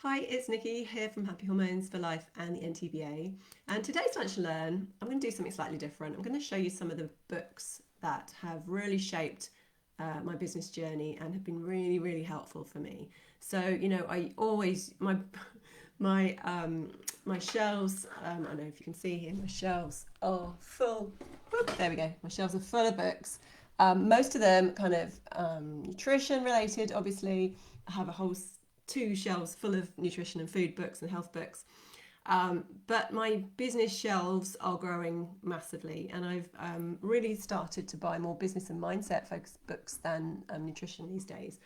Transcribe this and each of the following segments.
Hi, it's Nikki here from Happy Hormones for Life and the NTBA. And today's Lunch and Learn, I'm going to do something slightly different. I'm going to show you some of the books that have really shaped my business journey and have been really, really helpful for me. So, I always my shelves. I don't know if you can see here. My shelves are full. Whoop, there we go. My shelves are full of books. Most of them kind of nutrition related. Obviously, I have a whole two shelves full of nutrition and food books and health books. But my business shelves are growing massively, and I've really started to buy more business and mindset focused books than nutrition these days,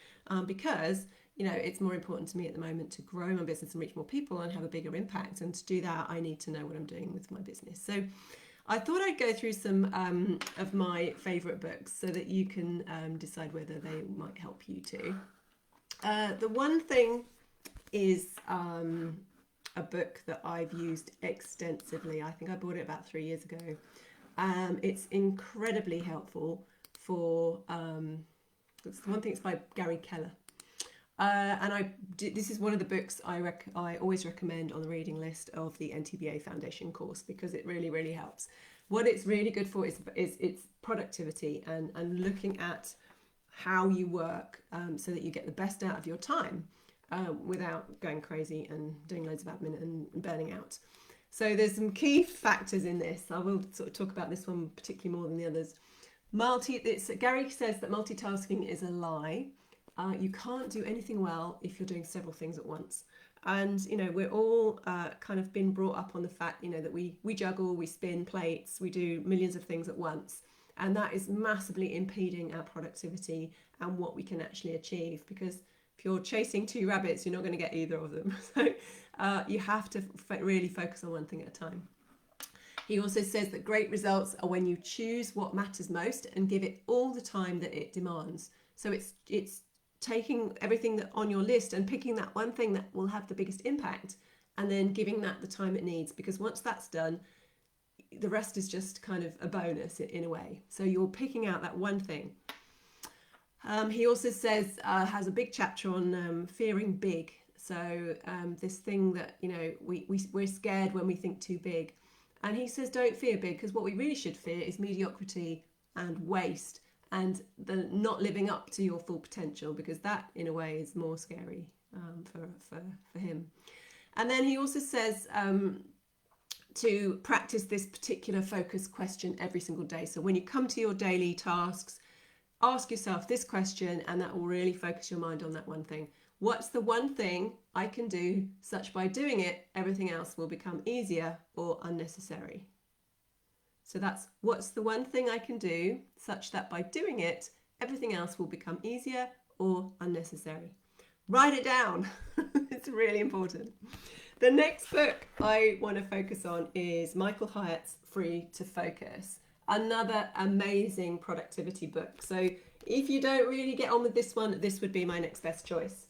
because it's more important to me at the moment to grow my business and reach more people and have a bigger impact. And to do that, I need to know what I'm doing with my business. So I thought I'd go through some of my favourite books so that you can decide whether they might help you too. The one thing is a book that I've used extensively. I think I bought it about 3 years ago. It's incredibly helpful for. It's the one thing. It's by Gary Keller, this is one of the books I always recommend on the reading list of the NTBA Foundation course because it really, really helps. What it's really good for is it's productivity and looking at how you work so that you get the best out of your time without going crazy and doing loads of admin and burning out. So there's some key factors in this. I will sort of talk about this one particularly more than the others. Gary says that multitasking is a lie. You can't do anything well if you're doing several things at once. And, we're all kind of been brought up on the fact, that we juggle, we spin plates, we do millions of things at once. And that is massively impeding our productivity and what we can actually achieve. Because if you're chasing two rabbits, you're not going to get either of them. So you have to really focus on one thing at a time. He also says that great results are when you choose what matters most and give it all the time that it demands. So it's taking everything that on your list and picking that one thing that will have the biggest impact and then giving that the time it needs, because once that's done, the rest is just kind of a bonus in a way. So you're picking out that one thing. He also says has a big chapter on fearing big. So this thing that we're scared when we think too big, and he says don't fear big, because what we really should fear is mediocrity and waste and the not living up to your full potential, because that in a way is more scary for him. And then he also says to practice this particular focus question every single day. So when you come to your daily tasks, ask yourself this question, and that will really focus your mind on that one thing. What's the one thing I can do such by doing it, everything else will become easier or unnecessary? So that's what's the one thing I can do such that by doing it, everything else will become easier or unnecessary. Write it down. It's really important. The next book I want to focus on is Michael Hyatt's Free to Focus. Another amazing productivity book. So if you don't really get on with this one, this would be my next best choice.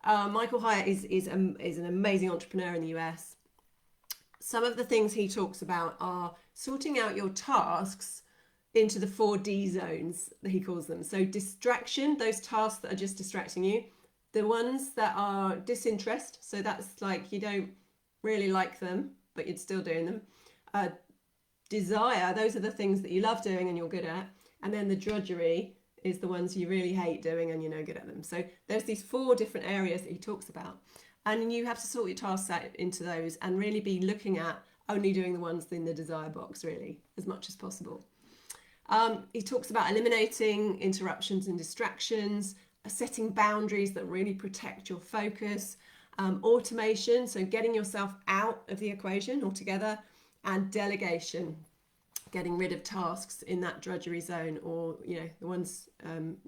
Michael Hyatt is an amazing entrepreneur in the US. Some of the things he talks about are sorting out your tasks into the 4D zones, that he calls them. So distraction, those tasks that are just distracting you. The ones that are disinterest, so that's like you don't really like them, but you're still doing them. Desire, those are the things that you love doing and you're good at. And then the drudgery is the ones you really hate doing and you're no good at them. So there's these 4 different areas that he talks about. And you have to sort your tasks out into those and really be looking at only doing the ones in the desire box, really, as much as possible. He talks about eliminating interruptions and distractions, setting boundaries that really protect your focus, automation, so getting yourself out of the equation altogether, and delegation, getting rid of tasks in that drudgery zone, or the ones,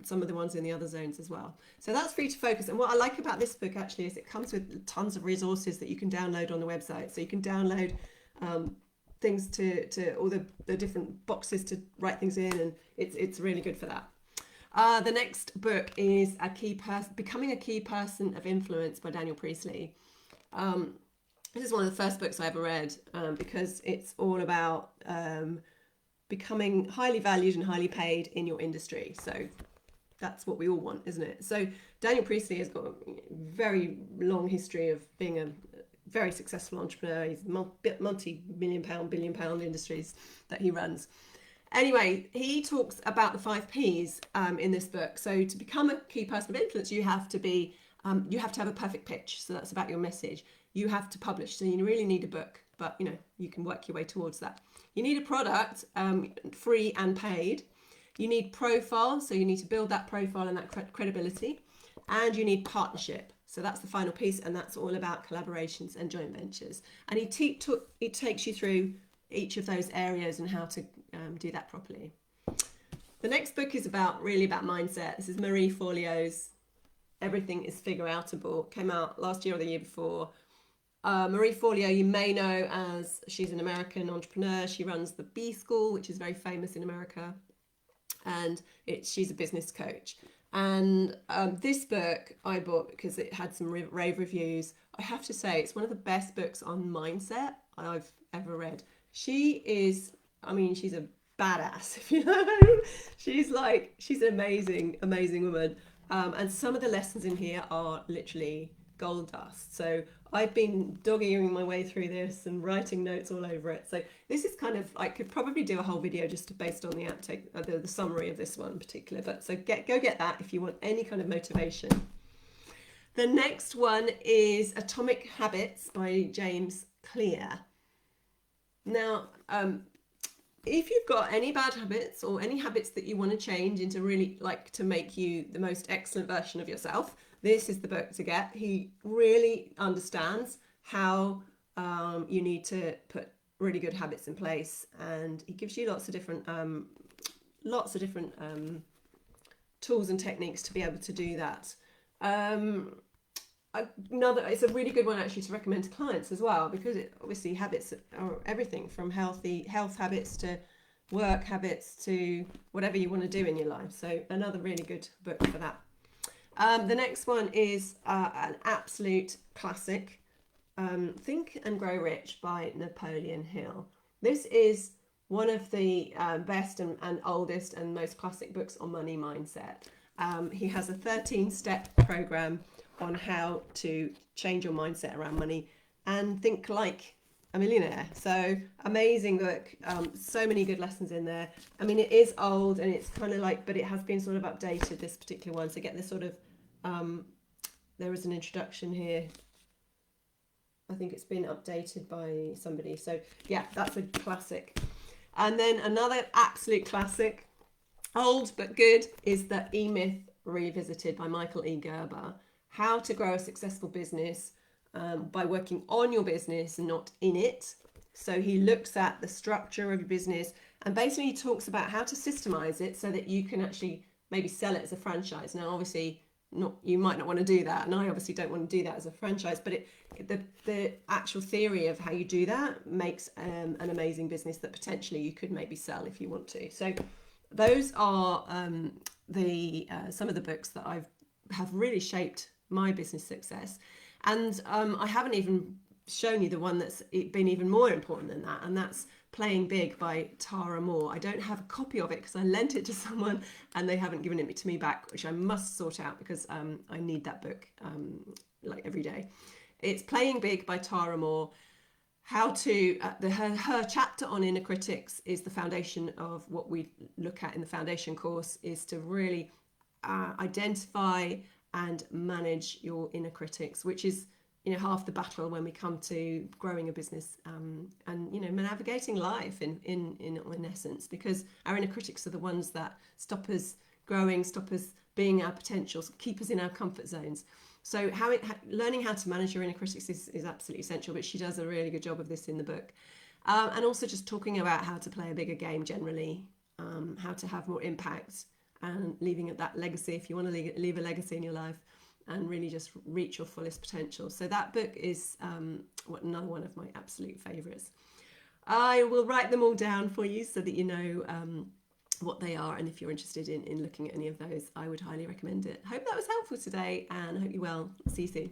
some of the ones in the other zones as well. So that's Free to Focus. And what I like about this book actually is it comes with tons of resources that you can download on the website. So you can download things to all the different boxes to write things in, and it's really good for that. The next book is Becoming a Key Person of Influence by Daniel Priestley. This is one of the first books I ever read because it's all about becoming highly valued and highly paid in your industry. So that's what we all want, isn't it? So Daniel Priestley has got a very long history of being a very successful entrepreneur. He's multi-million pound, billion pound industries that he runs. Anyway, he talks about the 5 Ps in this book. So to become a key person of influence, you have to have a perfect pitch. So that's about your message. You have to publish. So you really need a book, but you can work your way towards that. You need a product, free and paid. You need profile, so you need to build that profile and that credibility. And you need partnership. So that's the final piece, and that's all about collaborations and joint ventures. And he takes you through each of those areas and how to do that properly. The next book is really about mindset. This is Marie Forleo's Everything is Figureoutable. Came out last year or the year before. Marie Forleo, you may know as she's an American entrepreneur. She runs the B School, which is very famous in America. And she's a business coach. And this book I bought because it had some rave reviews. I have to say, it's one of the best books on mindset I've ever read. She's a badass, if you know. She's an amazing woman. And some of the lessons in here are literally gold dust. So I've been dog-earing my way through this and writing notes all over it. So this is I could probably do a whole video just based on the summary of this one in particular. But so go get that if you want any kind of motivation. The next one is Atomic Habits by James Clear. Now, if you've got any bad habits or any habits that you want to change into really to make you the most excellent version of yourself, this is the book to get. He really understands how you need to put really good habits in place, and he gives you lots of different tools and techniques to be able to do that. It's a really good one actually to recommend to clients as well, because obviously habits are everything from health habits to work habits to whatever you want to do in your life. So another really good book for that. The next one is an absolute classic, Think and Grow Rich by Napoleon Hill. This is one of the best and oldest and most classic books on money mindset. He has a 13-step program on how to change your mindset around money and think like a millionaire. So amazing book. So many good lessons in there. It is old and it's kind of but it has been sort of updated, this particular one. So get this sort of, there is an introduction here. I think it's been updated by somebody. So yeah, that's a classic. And then another absolute classic, old but good, is the E-Myth Revisited by Michael E Gerber. How to grow a successful business by working on your business and not in it. So he looks at the structure of your business and basically he talks about how to systemize it so that you can actually maybe sell it as a franchise. Now, obviously, you might not want to do that, and I obviously don't want to do that as a franchise, but the actual theory of how you do that makes an amazing business that potentially you could maybe sell if you want to. So those are some of the books that have really shaped my business success. And I haven't even shown you the one that's been even more important than that, and that's Playing Big by Tara Mohr. I don't have a copy of it because I lent it to someone and they haven't given it to me back, which I must sort out because I need that book every day. It's Playing Big by Tara Mohr. How to her chapter on inner critics is the foundation of what we look at in the foundation course, is to really identify and manage your inner critics, which is half the battle when we come to growing a business and navigating life in essence, because our inner critics are the ones that stop us growing, stop us being our potentials, keep us in our comfort zones. So learning how to manage your inner critics is absolutely essential, but she does a really good job of this in the book. And also just talking about how to play a bigger game generally, how to have more impact and leaving that legacy, if you want to leave a legacy in your life, and really just reach your fullest potential. So that book is another one of my absolute favourites. I will write them all down for you so that you know what they are, and if you're interested in looking at any of those, I would highly recommend it. Hope that was helpful today, and I hope you're well. See you soon.